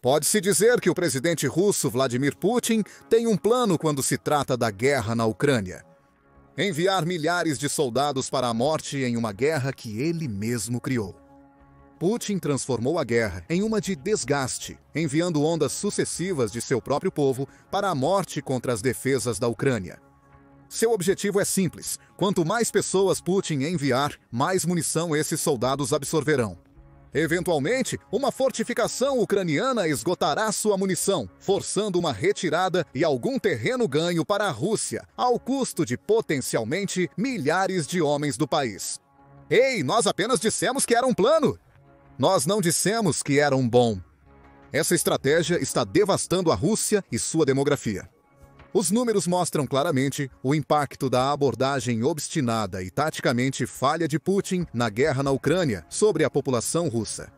Pode-se dizer que o presidente russo Vladimir Putin tem um plano quando se trata da guerra na Ucrânia. Enviar milhares de soldados para a morte em uma guerra que ele mesmo criou. Putin transformou a guerra em uma de desgaste, enviando ondas sucessivas de seu próprio povo para a morte contra as defesas da Ucrânia. Seu objetivo é simples: quanto mais pessoas Putin enviar, mais munição esses soldados absorverão. Eventualmente, uma fortificação ucraniana esgotará sua munição, forçando uma retirada e algum terreno ganho para a Rússia, ao custo de potencialmente milhares de homens do país. Ei, nós apenas dissemos que era um plano! Nós não dissemos que era um bom. Essa estratégia está devastando a Rússia e sua demografia. Os números mostram claramente o impacto da abordagem obstinada e taticamente falha de Putin na guerra na Ucrânia sobre a população russa.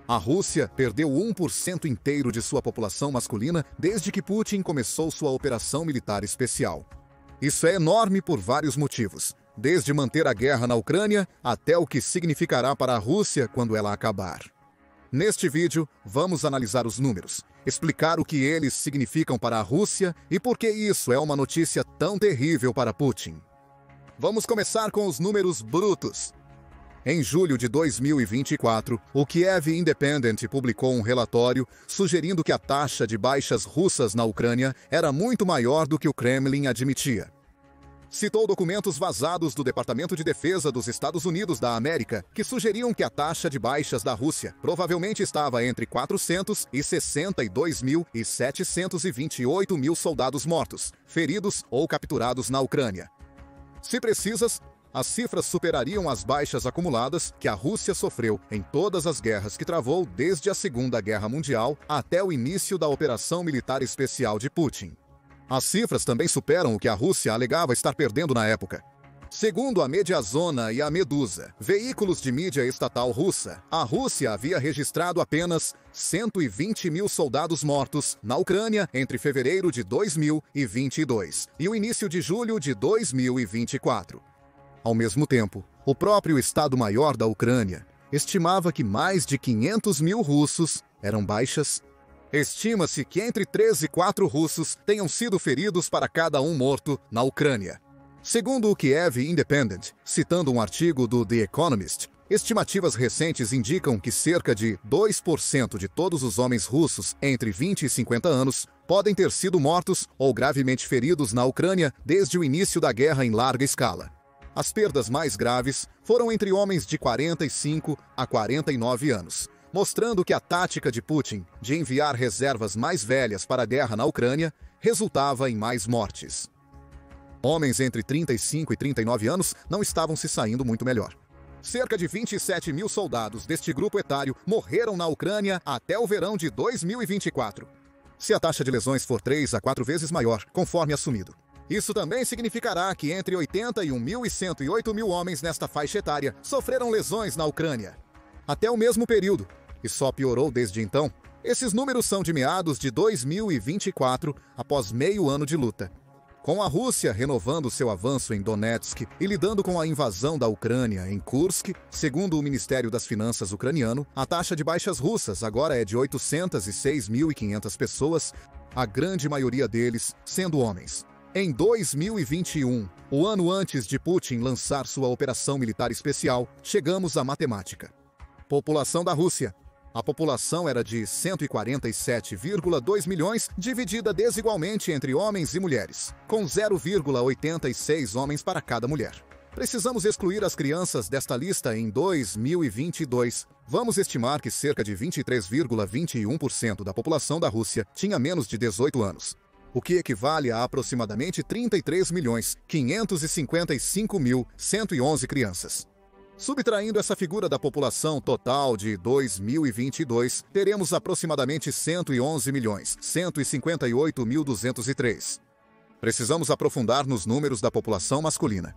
A Rússia perdeu 1% inteiro de sua população masculina desde que Putin começou sua operação militar especial. Isso é enorme por vários motivos, desde manter a guerra na Ucrânia até o que significará para a Rússia quando ela acabar. Neste vídeo, vamos analisar os números, explicar o que eles significam para a Rússia e por que isso é uma notícia tão terrível para Putin. Vamos começar com os números brutos. Em julho de 2024, o Kiev Independent publicou um relatório sugerindo que a taxa de baixas russas na Ucrânia era muito maior do que o Kremlin admitia. Citou documentos vazados do Departamento de Defesa dos Estados Unidos da América que sugeriam que a taxa de baixas da Rússia provavelmente estava entre 462 mil e 728 mil soldados mortos, feridos ou capturados na Ucrânia. Se precisas, as cifras superariam as baixas acumuladas que a Rússia sofreu em todas as guerras que travou desde a Segunda Guerra Mundial até o início da Operação Militar Especial de Putin. As cifras também superam o que a Rússia alegava estar perdendo na época. Segundo a Mediazona e a Medusa, veículos de mídia estatal russa, a Rússia havia registrado apenas 120 mil soldados mortos na Ucrânia entre fevereiro de 2022 e o início de julho de 2024. Ao mesmo tempo, o próprio Estado-Maior da Ucrânia estimava que mais de 500 mil russos eram baixas. Estima-se que entre 3 e 4 russos tenham sido feridos para cada um morto na Ucrânia. Segundo o Kiev Independent, citando um artigo do The Economist, estimativas recentes indicam que cerca de 2% de todos os homens russos entre 20 e 50 anos podem ter sido mortos ou gravemente feridos na Ucrânia desde o início da guerra em larga escala. As perdas mais graves foram entre homens de 45 a 49 anos. Mostrando que a tática de Putin de enviar reservas mais velhas para a guerra na Ucrânia resultava em mais mortes. Homens entre 35 e 39 anos não estavam se saindo muito melhor. Cerca de 27 mil soldados deste grupo etário morreram na Ucrânia até o verão de 2024. Se a taxa de lesões for 3 a 4 vezes maior, conforme assumido. Isso também significará que entre 81 mil e 108 mil homens nesta faixa etária sofreram lesões na Ucrânia. Até o mesmo período, e só piorou desde então, esses números são de meados de 2024, após meio ano de luta. Com a Rússia renovando seu avanço em Donetsk e lidando com a invasão da Ucrânia em Kursk, segundo o Ministério das Finanças ucraniano, a taxa de baixas russas agora é de 806.500 pessoas, a grande maioria deles sendo homens. Em 2021, o ano antes de Putin lançar sua operação militar especial, chegamos à matemática. População da Rússia. A população era de 147,2 milhões, dividida desigualmente entre homens e mulheres, com 0,86 homens para cada mulher. Precisamos excluir as crianças desta lista em 2022. Vamos estimar que cerca de 23,21% da população da Rússia tinha menos de 18 anos, o que equivale a aproximadamente 33.555.111 crianças. Subtraindo essa figura da população total de 2022, teremos aproximadamente 111.158.203. Precisamos aprofundar nos números da população masculina.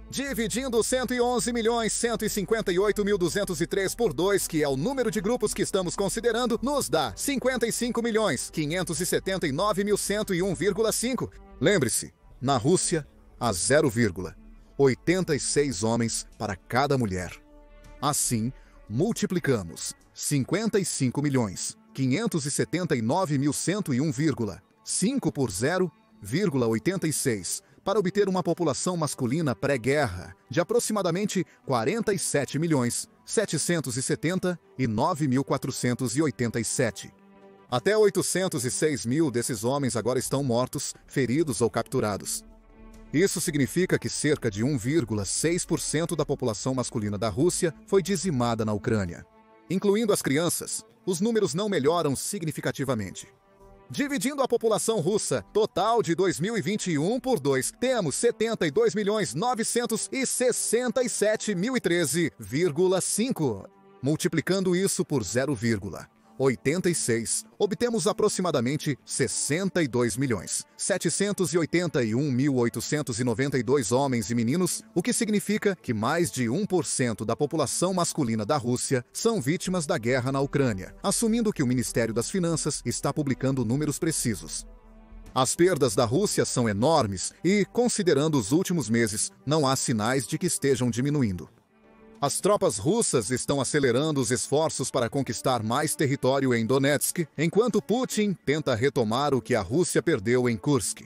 Dividindo 111.158.203 por 2, que é o número de grupos que estamos considerando, nos dá 55.579.101,5. Lembre-se, na Rússia, há 0,86 homens para cada mulher. Assim, multiplicamos 55.579.101 579.101,5 por 0,86, para obter uma população masculina pré-guerra de aproximadamente 47.779.487. Até 806 mil desses homens agora estão mortos, feridos ou capturados. Isso significa que cerca de 1,6% da população masculina da Rússia foi dizimada na Ucrânia. Incluindo as crianças, os números não melhoram significativamente. Dividindo a população russa total de 2021 por 2, temos 72.967.013,5. Multiplicando isso por 0,86, obtemos aproximadamente 62.781.892 homens e meninos, o que significa que mais de 1% da população masculina da Rússia são vítimas da guerra na Ucrânia, assumindo que o Ministério das Finanças está publicando números precisos. As perdas da Rússia são enormes e, considerando os últimos meses, não há sinais de que estejam diminuindo. As tropas russas estão acelerando os esforços para conquistar mais território em Donetsk, enquanto Putin tenta retomar o que a Rússia perdeu em Kursk.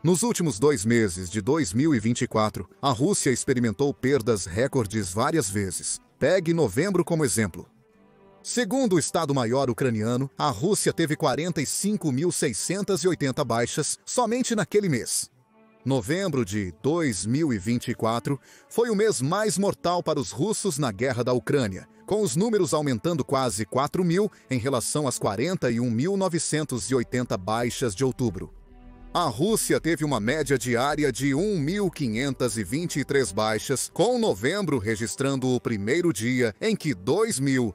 Nos últimos 2 meses de 2024, a Rússia experimentou perdas recordes várias vezes. Pegue novembro como exemplo. Segundo o Estado-Maior ucraniano, a Rússia teve 45.680 baixas somente naquele mês. Novembro de 2024 foi o mês mais mortal para os russos na guerra da Ucrânia, com os números aumentando quase 4 mil em relação às 41.980 baixas de outubro. A Rússia teve uma média diária de 1.523 baixas, com novembro registrando o primeiro dia em que 2.000.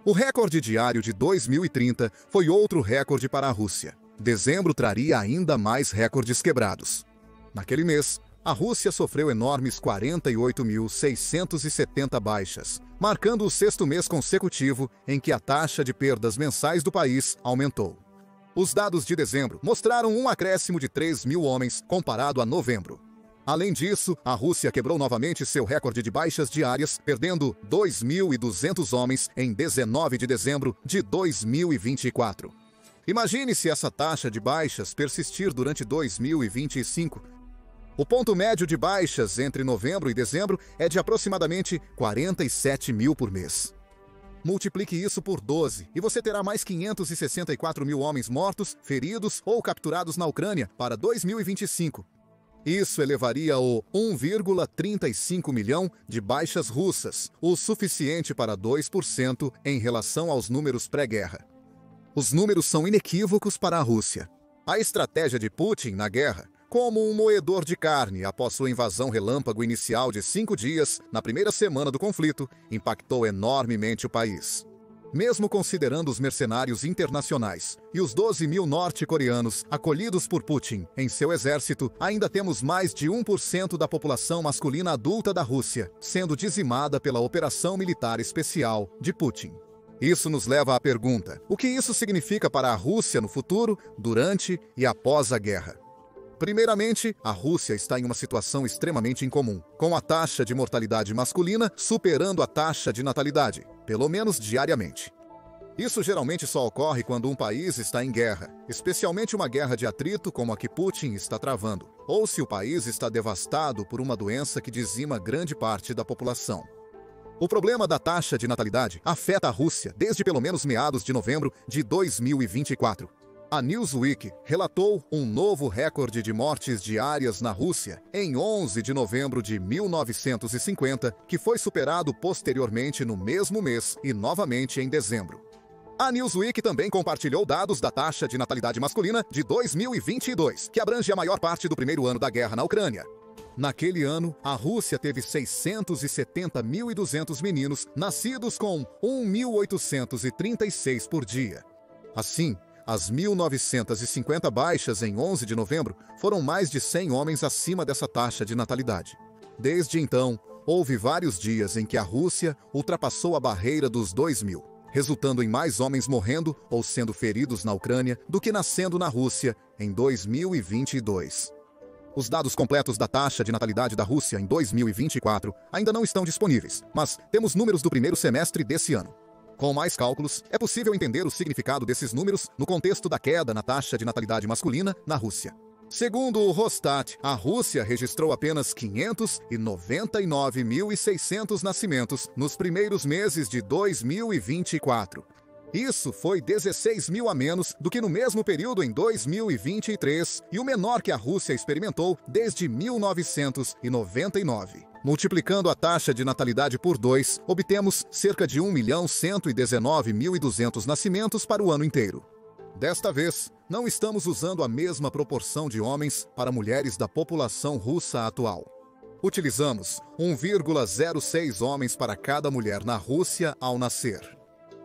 O recorde diário de 2030 foi outro recorde para a Rússia. Dezembro traria ainda mais recordes quebrados. Naquele mês, a Rússia sofreu enormes 48.670 baixas, marcando o 6º mês consecutivo em que a taxa de perdas mensais do país aumentou. Os dados de dezembro mostraram um acréscimo de 3.000 homens comparado a novembro. Além disso, a Rússia quebrou novamente seu recorde de baixas diárias, perdendo 2.200 homens em 19 de dezembro de 2024. Imagine se essa taxa de baixas persistir durante 2025. O ponto médio de baixas entre novembro e dezembro é de aproximadamente 47 mil por mês. Multiplique isso por 12 e você terá mais 564 mil homens mortos, feridos ou capturados na Ucrânia para 2025. Isso elevaria o 1,35 milhão de baixas russas, o suficiente para 2% em relação aos números pré-guerra. Os números são inequívocos para a Rússia. A estratégia de Putin na guerra, como um moedor de carne após sua invasão relâmpago inicial de 5 dias, na primeira semana do conflito, impactou enormemente o país. Mesmo considerando os mercenários internacionais e os 12 mil norte-coreanos acolhidos por Putin em seu exército, ainda temos mais de 1% da população masculina adulta da Rússia sendo dizimada pela operação militar especial de Putin. Isso nos leva à pergunta: o que isso significa para a Rússia no futuro, durante e após a guerra? Primeiramente, a Rússia está em uma situação extremamente incomum, com a taxa de mortalidade masculina superando a taxa de natalidade, pelo menos diariamente. Isso geralmente só ocorre quando um país está em guerra, especialmente uma guerra de atrito como a que Putin está travando, ou se o país está devastado por uma doença que dizima grande parte da população. O problema da taxa de natalidade afeta a Rússia desde pelo menos meados de novembro de 2024. A Newsweek relatou um novo recorde de mortes diárias na Rússia em 11 de novembro de 1950, que foi superado posteriormente no mesmo mês e novamente em dezembro. A Newsweek também compartilhou dados da taxa de natalidade masculina de 2022, que abrange a maior parte do primeiro ano da guerra na Ucrânia. Naquele ano, a Rússia teve 670.200 meninos nascidos com 1.836 por dia. Assim, as 1.950 baixas em 11 de novembro foram mais de 100 homens acima dessa taxa de natalidade. Desde então, houve vários dias em que a Rússia ultrapassou a barreira dos 2.000, resultando em mais homens morrendo ou sendo feridos na Ucrânia do que nascendo na Rússia em 2022. Os dados completos da taxa de natalidade da Rússia em 2024 ainda não estão disponíveis, mas temos números do primeiro semestre desse ano. Com mais cálculos, é possível entender o significado desses números no contexto da queda na taxa de natalidade masculina na Rússia. Segundo o Rosstat, a Rússia registrou apenas 599.600 nascimentos nos primeiros meses de 2024. Isso foi 16 mil a menos do que no mesmo período em 2023 e o menor que a Rússia experimentou desde 1999. Multiplicando a taxa de natalidade por 2, obtemos cerca de 1.119.200 nascimentos para o ano inteiro. Desta vez, não estamos usando a mesma proporção de homens para mulheres da população russa atual. Utilizamos 1,06 homens para cada mulher na Rússia ao nascer.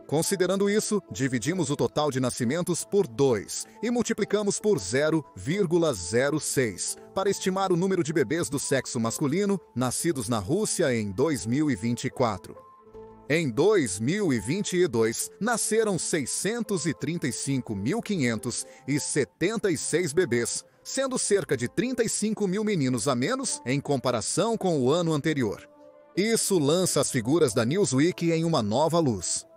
Considerando isso, dividimos o total de nascimentos por 2 e multiplicamos por 0,06 para estimar o número de bebês do sexo masculino nascidos na Rússia em 2024. Em 2022, nasceram 635.576 bebês, sendo cerca de 35 mil meninos a menos em comparação com o ano anterior. Isso lança as figuras da Newsweek em uma nova luz.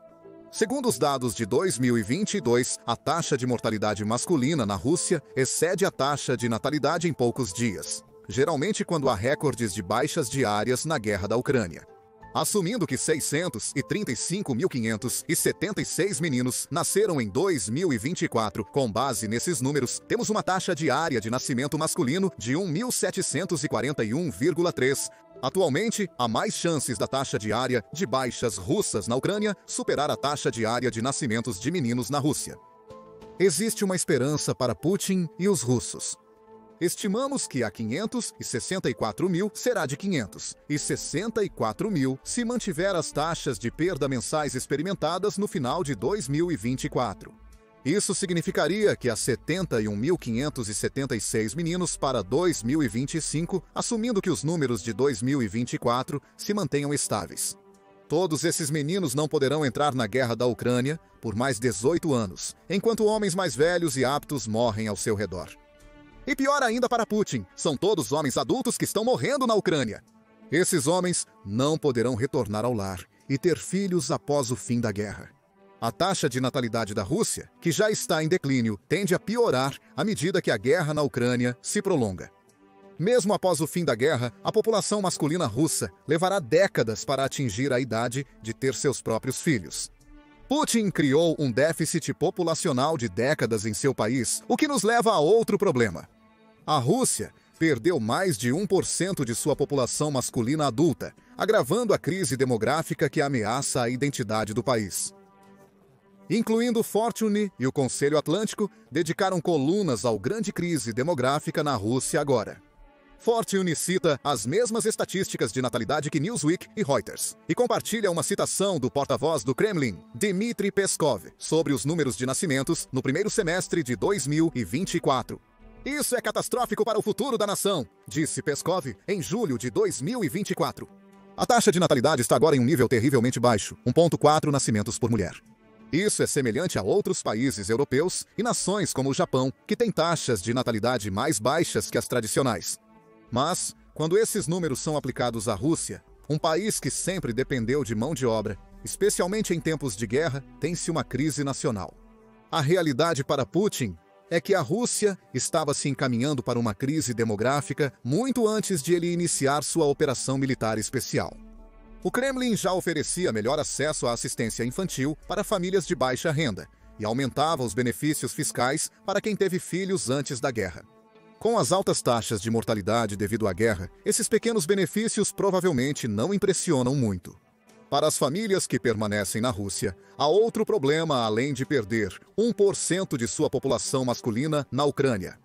Segundo os dados de 2022, a taxa de mortalidade masculina na Rússia excede a taxa de natalidade em poucos dias, geralmente quando há recordes de baixas diárias na guerra da Ucrânia. Assumindo que 635.576 meninos nasceram em 2024, com base nesses números, temos uma taxa diária de nascimento masculino de 1.741,3. Atualmente, há mais chances da taxa diária de baixas russas na Ucrânia superar a taxa diária de nascimentos de meninos na Rússia. Existe uma esperança para Putin e os russos. Estimamos que a 564 mil será de 564 mil se mantiver as taxas de perda mensais experimentadas no final de 2024. Isso significaria que há 71.576 meninos para 2025, assumindo que os números de 2024 se mantenham estáveis. Todos esses meninos não poderão entrar na guerra da Ucrânia por mais 18 anos, enquanto homens mais velhos e aptos morrem ao seu redor. E pior ainda para Putin, são todos homens adultos que estão morrendo na Ucrânia. Esses homens não poderão retornar ao lar e ter filhos após o fim da guerra. A taxa de natalidade da Rússia, que já está em declínio, tende a piorar à medida que a guerra na Ucrânia se prolonga. Mesmo após o fim da guerra, a população masculina russa levará décadas para atingir a idade de ter seus próprios filhos. Putin criou um déficit populacional de décadas em seu país, o que nos leva a outro problema. A Rússia perdeu mais de 1% de sua população masculina adulta, agravando a crise demográfica que ameaça a identidade do país. Incluindo Fortune e o Conselho Atlântico, dedicaram colunas à grande crise demográfica na Rússia agora. Fortune cita as mesmas estatísticas de natalidade que Newsweek e Reuters, e compartilha uma citação do porta-voz do Kremlin, Dmitry Peskov, sobre os números de nascimentos no primeiro semestre de 2024. Isso é catastrófico para o futuro da nação, disse Peskov em julho de 2024. A taxa de natalidade está agora em um nível terrivelmente baixo, 1,4 nascimentos por mulher. Isso é semelhante a outros países europeus e nações como o Japão, que têm taxas de natalidade mais baixas que as tradicionais. Mas, quando esses números são aplicados à Rússia, um país que sempre dependeu de mão de obra, especialmente em tempos de guerra, tem-se uma crise nacional. A realidade para Putin é que a Rússia estava se encaminhando para uma crise demográfica muito antes de ele iniciar sua operação militar especial. O Kremlin já oferecia melhor acesso à assistência infantil para famílias de baixa renda e aumentava os benefícios fiscais para quem teve filhos antes da guerra. Com as altas taxas de mortalidade devido à guerra, esses pequenos benefícios provavelmente não impressionam muito. Para as famílias que permanecem na Rússia, há outro problema além de perder 1% de sua população masculina na Ucrânia.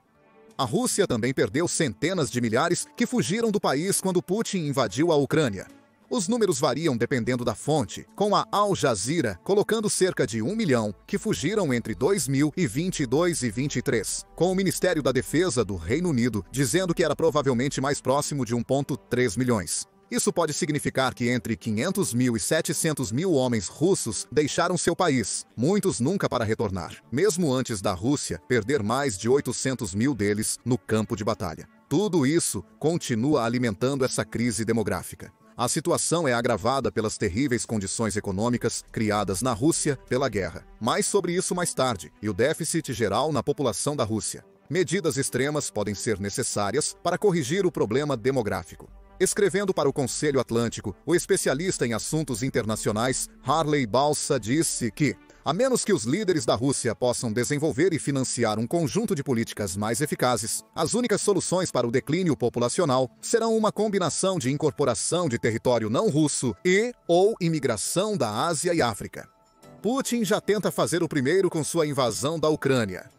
A Rússia também perdeu centenas de milhares que fugiram do país quando Putin invadiu a Ucrânia. Os números variam dependendo da fonte, com a Al Jazeera colocando cerca de 1 milhão que fugiram entre 2022 e 2023, com o Ministério da Defesa do Reino Unido dizendo que era provavelmente mais próximo de 1,3 milhões. Isso pode significar que entre 500 mil e 700 mil homens russos deixaram seu país, muitos nunca para retornar, mesmo antes da Rússia perder mais de 800 mil deles no campo de batalha. Tudo isso continua alimentando essa crise demográfica. A situação é agravada pelas terríveis condições econômicas criadas na Rússia pela guerra. Mais sobre isso mais tarde, e o déficit geral na população da Rússia. Medidas extremas podem ser necessárias para corrigir o problema demográfico. Escrevendo para o Conselho Atlântico, o especialista em assuntos internacionais Harley Balsa disse que, a menos que os líderes da Rússia possam desenvolver e financiar um conjunto de políticas mais eficazes, as únicas soluções para o declínio populacional serão uma combinação de incorporação de território não russo ou imigração da Ásia e África. Putin já tenta fazer o primeiro com sua invasão da Ucrânia.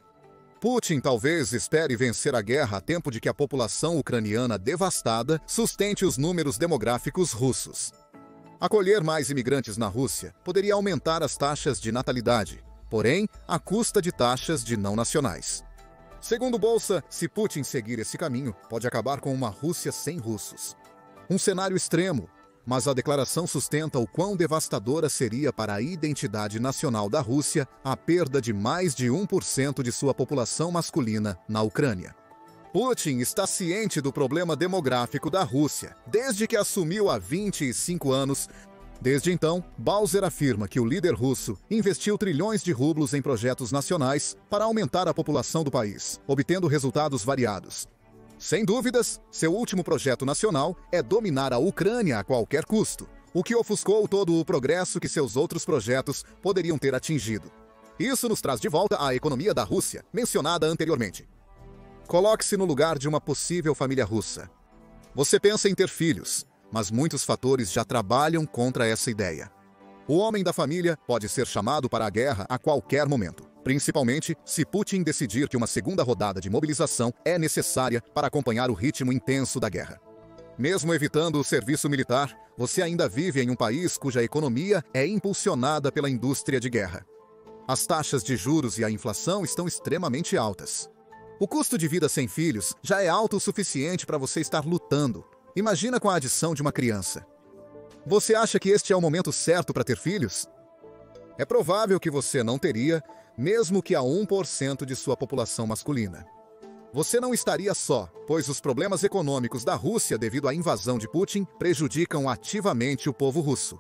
Putin talvez espere vencer a guerra a tempo de que a população ucraniana devastada sustente os números demográficos russos. Acolher mais imigrantes na Rússia poderia aumentar as taxas de natalidade, porém, à custa de taxas de não nacionais. Segundo Bolsa, se Putin seguir esse caminho, pode acabar com uma Rússia sem russos. Um cenário extremo, mas a declaração sustenta o quão devastadora seria para a identidade nacional da Rússia a perda de mais de 1% de sua população masculina na Ucrânia. Putin está ciente do problema demográfico da Rússia, desde que assumiu há 25 anos. Desde então, Balzer afirma que o líder russo investiu trilhões de rublos em projetos nacionais para aumentar a população do país, obtendo resultados variados. Sem dúvidas, seu último projeto nacional é dominar a Ucrânia a qualquer custo, o que ofuscou todo o progresso que seus outros projetos poderiam ter atingido. Isso nos traz de volta à economia da Rússia, mencionada anteriormente. Coloque-se no lugar de uma possível família russa. Você pensa em ter filhos, mas muitos fatores já trabalham contra essa ideia. O homem da família pode ser chamado para a guerra a qualquer momento, principalmente se Putin decidir que uma segunda rodada de mobilização é necessária para acompanhar o ritmo intenso da guerra. Mesmo evitando o serviço militar, você ainda vive em um país cuja economia é impulsionada pela indústria de guerra. As taxas de juros e a inflação estão extremamente altas. O custo de vida sem filhos já é alto o suficiente para você estar lutando. Imagina com a adição de uma criança. Você acha que este é o momento certo para ter filhos? É provável que você não teria, mesmo que a 1% de sua população masculina. Você não estaria só, pois os problemas econômicos da Rússia devido à invasão de Putin prejudicam ativamente o povo russo.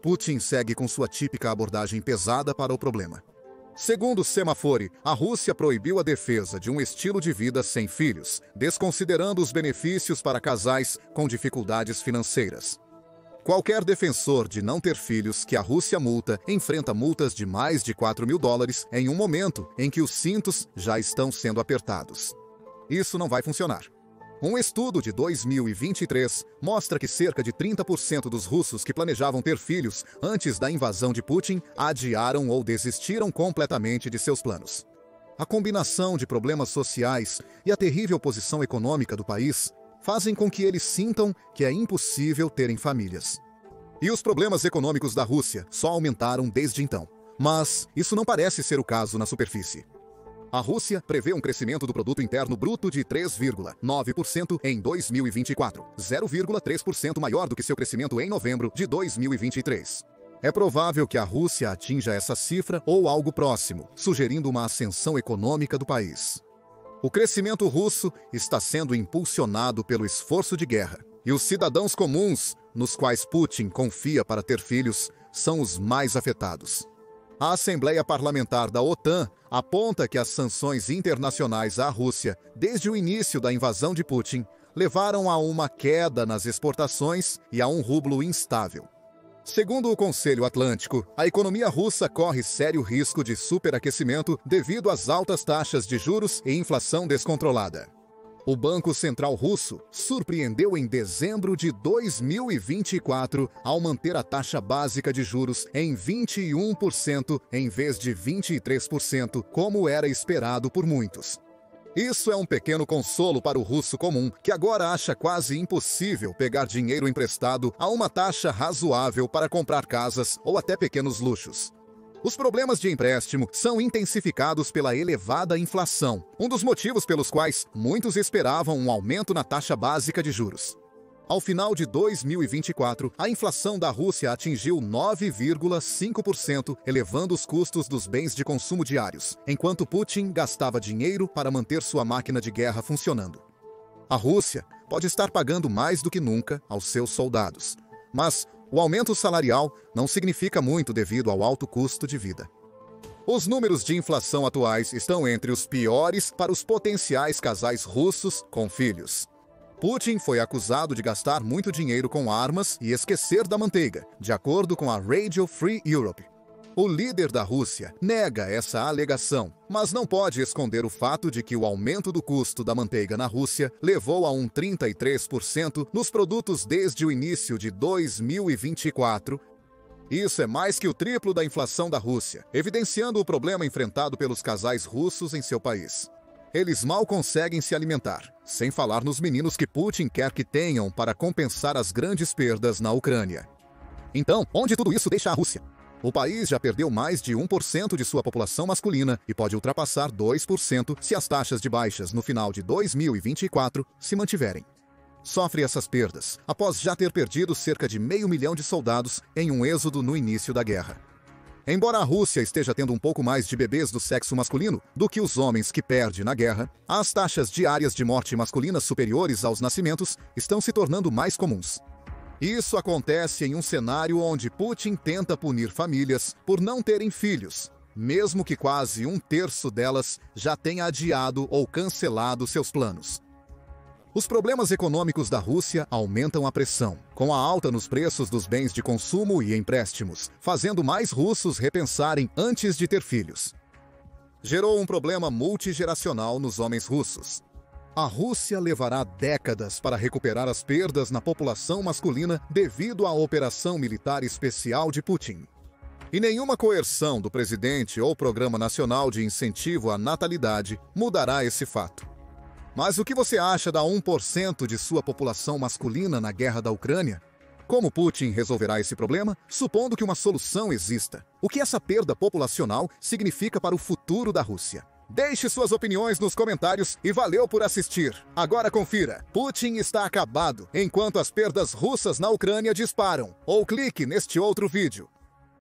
Putin segue com sua típica abordagem pesada para o problema. Segundo Semaphore, a Rússia proibiu a defesa de um estilo de vida sem filhos, desconsiderando os benefícios para casais com dificuldades financeiras. Qualquer defensor de não ter filhos que a Rússia multa enfrenta multas de mais de $4.000 em um momento em que os cintos já estão sendo apertados. Isso não vai funcionar. Um estudo de 2023 mostra que cerca de 30% dos russos que planejavam ter filhos antes da invasão de Putin adiaram ou desistiram completamente de seus planos. A combinação de problemas sociais e a terrível posição econômica do país fazem com que eles sintam que é impossível terem famílias. E os problemas econômicos da Rússia só aumentaram desde então. Mas isso não parece ser o caso na superfície. A Rússia prevê um crescimento do produto interno bruto de 3,9% em 2024, 0,3% maior do que seu crescimento em novembro de 2023. É provável que a Rússia atinja essa cifra ou algo próximo, sugerindo uma ascensão econômica do país. O crescimento russo está sendo impulsionado pelo esforço de guerra, e os cidadãos comuns, nos quais Putin confia para ter filhos, são os mais afetados. A Assembleia Parlamentar da OTAN aponta que as sanções internacionais à Rússia, desde o início da invasão de Putin, levaram a uma queda nas exportações e a um rublo instável. Segundo o Conselho Atlântico, a economia russa corre sério risco de superaquecimento devido às altas taxas de juros e inflação descontrolada. O Banco Central Russo surpreendeu em dezembro de 2024 ao manter a taxa básica de juros em 21% em vez de 23%, como era esperado por muitos. Isso é um pequeno consolo para o russo comum, que agora acha quase impossível pegar dinheiro emprestado a uma taxa razoável para comprar casas ou até pequenos luxos. Os problemas de empréstimo são intensificados pela elevada inflação, um dos motivos pelos quais muitos esperavam um aumento na taxa básica de juros. Ao final de 2024, a inflação da Rússia atingiu 9,5%, elevando os custos dos bens de consumo diários, enquanto Putin gastava dinheiro para manter sua máquina de guerra funcionando. A Rússia pode estar pagando mais do que nunca aos seus soldados, Mas o aumento salarial não significa muito devido ao alto custo de vida. Os números de inflação atuais estão entre os piores para os potenciais casais russos com filhos. Putin foi acusado de gastar muito dinheiro com armas e esquecer da manteiga, de acordo com a Radio Free Europe. O líder da Rússia nega essa alegação, mas não pode esconder o fato de que o aumento do custo da manteiga na Rússia levou a um 33% nos produtos desde o início de 2024. Isso é mais que o triplo da inflação da Rússia, evidenciando o problema enfrentado pelos casais russos em seu país. Eles mal conseguem se alimentar, sem falar nos meninos que Putin quer que tenham para compensar as grandes perdas na Ucrânia. Então, onde tudo isso deixa a Rússia? O país já perdeu mais de 1% de sua população masculina e pode ultrapassar 2% se as taxas de baixas no final de 2024 se mantiverem. Sofre essas perdas após já ter perdido cerca de 500 mil de soldados em um êxodo no início da guerra. Embora a Rússia esteja tendo um pouco mais de bebês do sexo masculino do que os homens que perde na guerra, as taxas diárias de morte masculina superiores aos nascimentos estão se tornando mais comuns. Isso acontece em um cenário onde Putin tenta punir famílias por não terem filhos, mesmo que quase 1/3 delas já tenha adiado ou cancelado seus planos. Os problemas econômicos da Rússia aumentam a pressão, com a alta nos preços dos bens de consumo e empréstimos, fazendo mais russos repensarem antes de ter filhos. Gerou um problema multigeracional nos homens russos. A Rússia levará décadas para recuperar as perdas na população masculina devido à operação militar especial de Putin. E nenhuma coerção do presidente ou Programa Nacional de Incentivo à Natalidade mudará esse fato. Mas o que você acha da 1% de sua população masculina na guerra da Ucrânia? Como Putin resolverá esse problema, supondo que uma solução exista? O que essa perda populacional significa para o futuro da Rússia? Deixe suas opiniões nos comentários e valeu por assistir. Agora confira, Putin está acabado, enquanto as perdas russas na Ucrânia disparam. Ou clique neste outro vídeo.